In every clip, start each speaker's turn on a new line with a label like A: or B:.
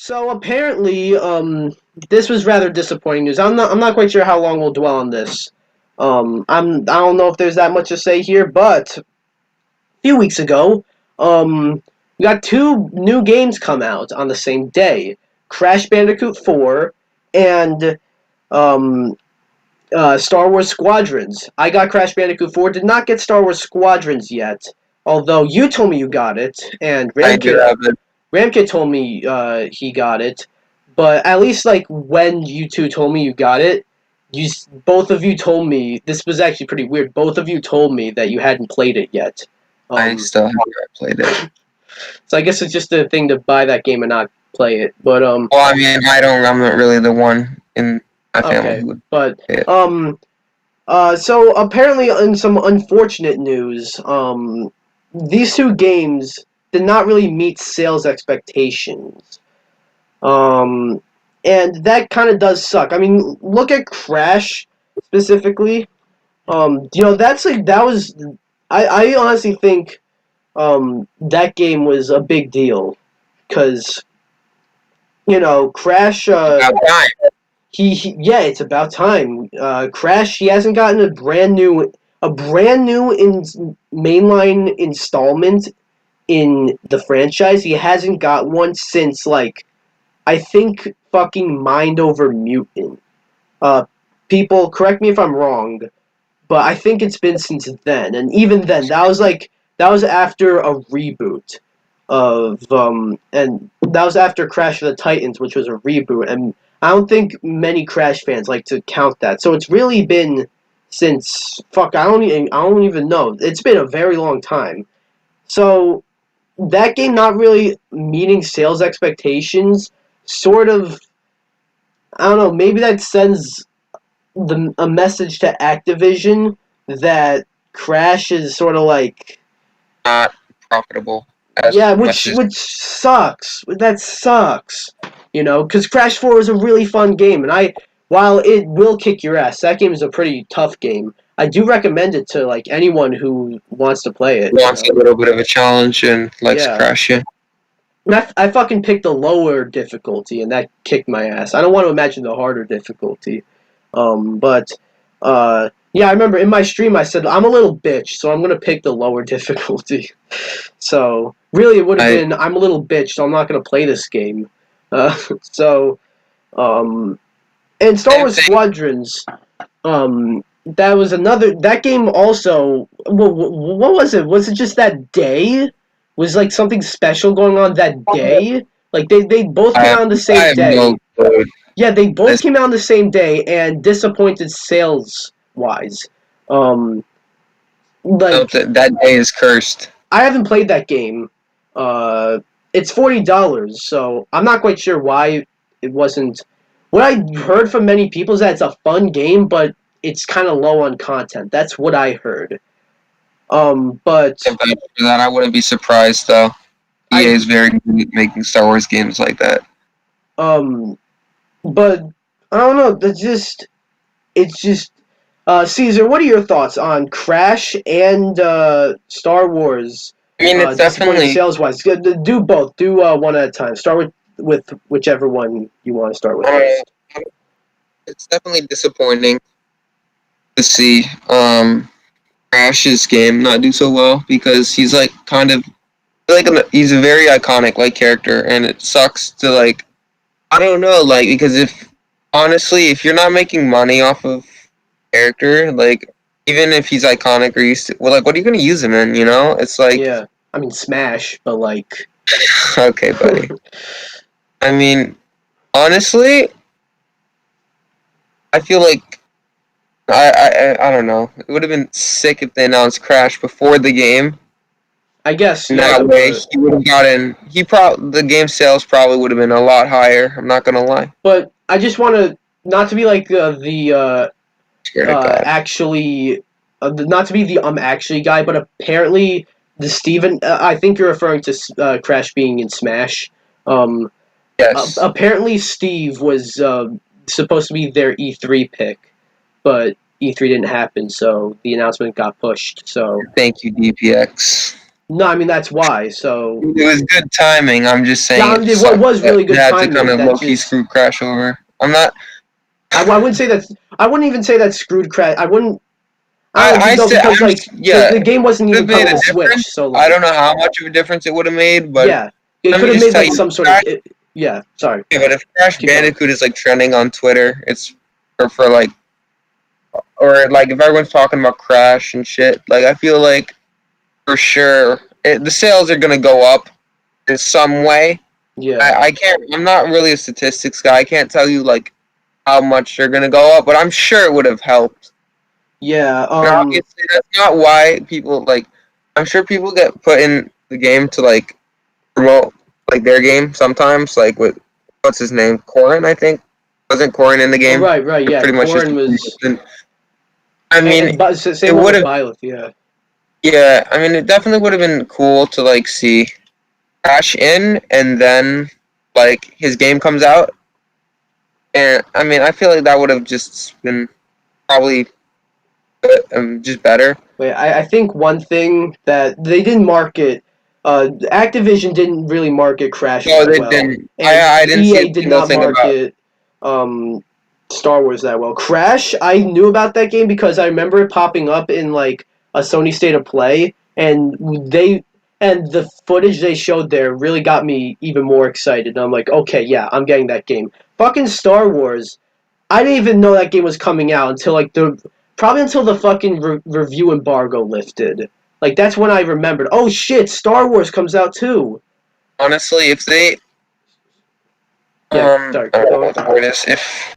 A: So apparently, this was rather disappointing news. I'm not quite sure how long we'll dwell on this. I don't know if there's that much to say here, but a few weeks ago, we got two new games come out on the same day: Crash Bandicoot 4 and um, Star Wars Squadrons. I got Crash Bandicoot 4, did not get Star Wars Squadrons yet. Although you told me you got it, and
B: I do have it.
A: Ramkit told me he got it, but at least like when you two told me you got it, both of you told me this was actually pretty weird. Both of you told me that you hadn't played it yet.
B: I
A: Um,
B: still haven't played it.
A: so I guess it's just a thing to buy that game and not play it. But
B: Well, I mean, I'm not really the one in my family
A: okay.
B: who would
A: But
B: play it.
A: so apparently in some unfortunate news, these two games did not really meet sales expectations. Um, and that kind of does suck. I mean, look at Crash specifically. That's like that was. I honestly think that game was a big deal because Crash.
B: About time.
A: Yeah, it's about time. Crash. He hasn't gotten a brand new mainline installment in the franchise. He hasn't got one since like I think fucking Mind Over Mutant. Uh, People correct me if I'm wrong, but I think it's been since then, and even then, that was after a reboot and that was after Crash of the Titans, which was a reboot, and I don't think many Crash fans like to count that. So it's really been since I don't even know. It's been a very long time. So that game not really meeting sales expectations sort of I don't know, maybe that sends a message to Activision that Crash is sort of like
B: Not profitable as
A: yeah,
B: much as
A: which sucks. That sucks. Cuz Crash 4 is a really fun game and while it will kick your ass, that game is a pretty tough game. I do recommend it to like anyone who wants to play it.
B: wants a little bit of a challenge and likes
A: Yeah.
B: Crash. Yeah.
A: I fucking picked the lower difficulty, and that kicked my ass. I don't want to imagine the harder difficulty. But yeah, I remember in my stream I said I'm a little bitch, so I'm gonna pick the lower difficulty. So really, it would have
B: I
A: been I'm a little bitch, so I'm not gonna play this game. So um, and Star
B: same
A: Wars
B: thing.
A: Squadrons. That was another. That game also. What was it? Was it just that day? Was like something special going on that day? Like they both
B: I
A: came
B: have,
A: out on the
B: I
A: same
B: have no
A: day.
B: clue.
A: Yeah, they both
B: This
A: came out on the same day and disappointed sales wise. Um, like
B: that day is cursed.
A: I haven't played that game. Uh, it's $40, so I'm not quite sure why it wasn't. What I heard from many people is that it's a fun game, but it's kind of low on content. That's what I heard. But
B: If I for that, I wouldn't be surprised though. EA
A: I
B: is very good at making Star Wars games like that.
A: um, but I don't know. It's just Caesar. What are your thoughts on Crash and Star Wars?
B: I mean, it's
A: Disappointing
B: definitely
A: sales wise. Do both. Do one at a time. Start with whichever one you want to start with
B: uh,
A: first.
B: it's definitely disappointing to see Crash's game not do so well because he's like kind of he's a very iconic like character, and it sucks to like I don't know like because if honestly if you're not making money off of character like even if he's iconic or used to, well like what are you gonna use him in? You know, it's like
A: Yeah, I mean Smash, but like,
B: okay, buddy. I mean, honestly, I feel like I don't know. It would have been sick if they announced Crash before the game.
A: I guess
B: And
A: yeah,
B: that way,
A: but
B: he would have gotten. The game sales probably would have been a lot higher. I'm not gonna lie.
A: I just want to not to be like the
B: Swear to God.
A: actually not to be the actually guy, but apparently the Steven. I think you're referring to Crash being in Smash. Um,
B: Yes.
A: Apparently Steve was supposed to be their E3 pick, but E3 didn't happen, so the announcement got pushed. So
B: Thank you, DPX.
A: No, I mean that's why. So
B: It was good timing. I'm just saying
A: yeah,
B: it
A: it
B: sucked
A: was
B: that
A: really
B: they
A: good
B: had to kind
A: timing.
B: of
A: That
B: low key
A: just
B: screw Crash over. I'm not.
A: I wouldn't say that. I wouldn't even say that screwed Crash. I wouldn't. I don't
B: I
A: know
B: said
A: because like
B: yeah.
A: the game wasn't
B: It
A: even
B: would have made
A: coming
B: a
A: to Switch.
B: difference.
A: So
B: I don't
A: like
B: know how much of a difference it would have made, but
A: yeah, it
B: let
A: could
B: me
A: have
B: just
A: made
B: tell
A: like
B: you,
A: some sort of
B: Crash,
A: yeah. Sorry,
B: yeah, but if Crash
A: keep going.
B: Bandicoot is like trending on Twitter, it's or for like or like if everyone's talking about Crash and shit, like I feel like for sure the sales are gonna go up in some way.
A: Yeah,
B: I can't. I'm not really a statistics guy. I can't tell you like how much they're gonna go up, but I'm sure it would have helped.
A: yeah.
B: And obviously, that's not why people like. I'm sure people get put in the game to like promote like their game sometimes. Like with what's his name, Corin, I think. Wasn't Corin in the
A: Oh,
B: game?
A: right, right. Yeah,
B: Pretty much just.
A: Corrin was,
B: I mean,
A: but
B: it
A: same one
B: would
A: with
B: have.
A: Byleth. Yeah,
B: Yeah, I mean, it definitely would have been cool to like see Crash in, and then like his game comes out, and I mean, I feel like that would have just been probably just better.
A: wait. I think one thing that they didn't market. Activision didn't really market Crash
B: No,
A: very
B: they
A: well,
B: didn't.
A: and
B: I didn't see a
A: EA did
B: single
A: not
B: thing about.
A: market um, Star Wars that well. Crash, I knew about that game because I remember it popping up in like a Sony State of Play, and they and the footage they showed there really got me even more excited. And I'm like, okay, yeah, I'm getting that game. Fucking Star Wars. I didn't even know that game was coming out until like the probably until the fucking review embargo lifted. Like that's when I remembered. Oh shit, Star Wars comes out too.
B: Honestly, if they
A: Yeah, sorry.
B: I don't know
A: Go on.
B: what the word is. If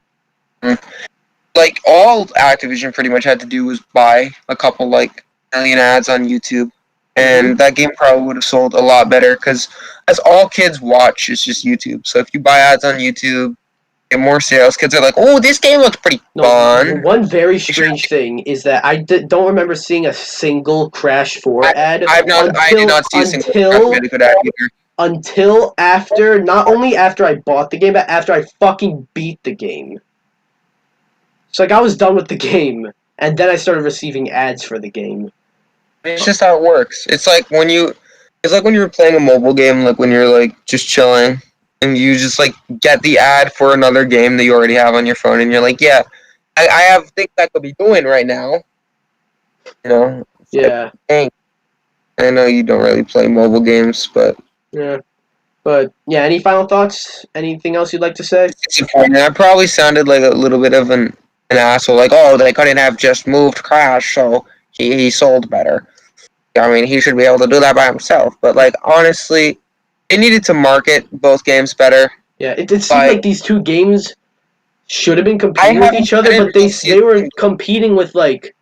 B: like all Activision pretty much had to do was buy a couple like million ads on YouTube,
A: Mm-hmm.
B: and that game probably would have sold a lot better because as all kids watch is just YouTube. So if you buy ads on YouTube, get more sales. Kids are like, "Oh, this game looks pretty
A: No,
B: fun."
A: one very
B: You should.
A: strange thing is that don't remember seeing a single Crash 4 ad
B: I did not see a single Crash Bandicoot ad either.
A: until after not only after I bought the game, but after I fucking beat the game. So like I was done with the game, and then I started receiving ads for the game.
B: It's just how it works. It's like when you're playing a mobile game, like when you're like just chilling, and you just like get the ad for another game that you already have on your phone, and you're like, yeah, I have things I could be doing right now. You know, it's like,
A: Yeah,
B: dang. I know you don't really play mobile games, but
A: yeah. But yeah, any final thoughts? Anything else you'd like to say?
B: it's disappointing. I probably sounded like a little bit of an asshole, like, oh, they couldn't have just moved Crash, so he sold better. I mean, he should be able to do that by himself. But like, honestly, they needed to market both games better.
A: Yeah, it seemed
B: Like,
A: like these two games should have been competing with each
B: I
A: other,
B: didn't
A: but
B: really see
A: they were
B: it.
A: competing with like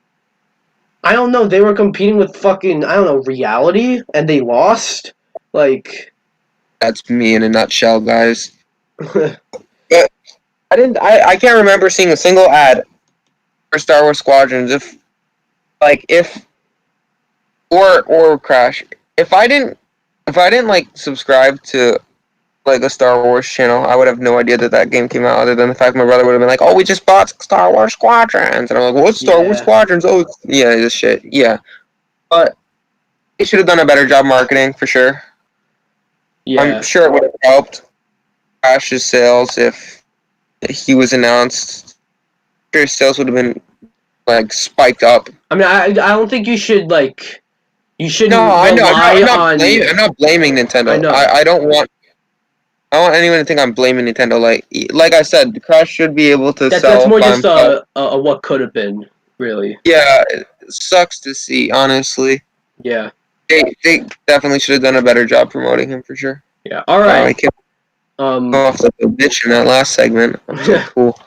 A: I don't know, they were competing with fucking I don't know reality, and they lost. Like,
B: That's me in a nutshell, guys. But I can't remember seeing a single ad for Star Wars Squadrons. If or Crash. If I didn't like subscribe to like a Star Wars channel, I would have no idea that that game came out. Other than the fact my brother would have been like, "Oh, we just bought Star Wars Squadrons," and I'm like, "What's Star Wars
A: yeah,
B: Squadrons?" Oh, yeah, this shit. Yeah, but they should have done a better job marketing for sure. I'm
A: yeah.
B: sure it would have helped Crash's sales if he was announced. Sure, his sales would have been like spiked up.
A: I mean, I don't think you should like you
B: No,
A: shouldn't
B: I know.
A: rely on.
B: I'm not blaming
A: I
B: Nintendo.
A: know
B: I don't want. I don't want anyone to think I'm blaming Nintendo. Like I said, the Crash should be able to
A: that's
B: sell
A: more
B: by
A: just
B: himself.
A: a what could have been really.
B: Yeah, it sucks to see. Honestly,
A: Yeah,
B: they definitely should have done a better job promoting him for sure.
A: yeah. All
B: Wow,
A: right.
B: I came
A: Um.
B: off like a bitch in that last segment. I'm so cool.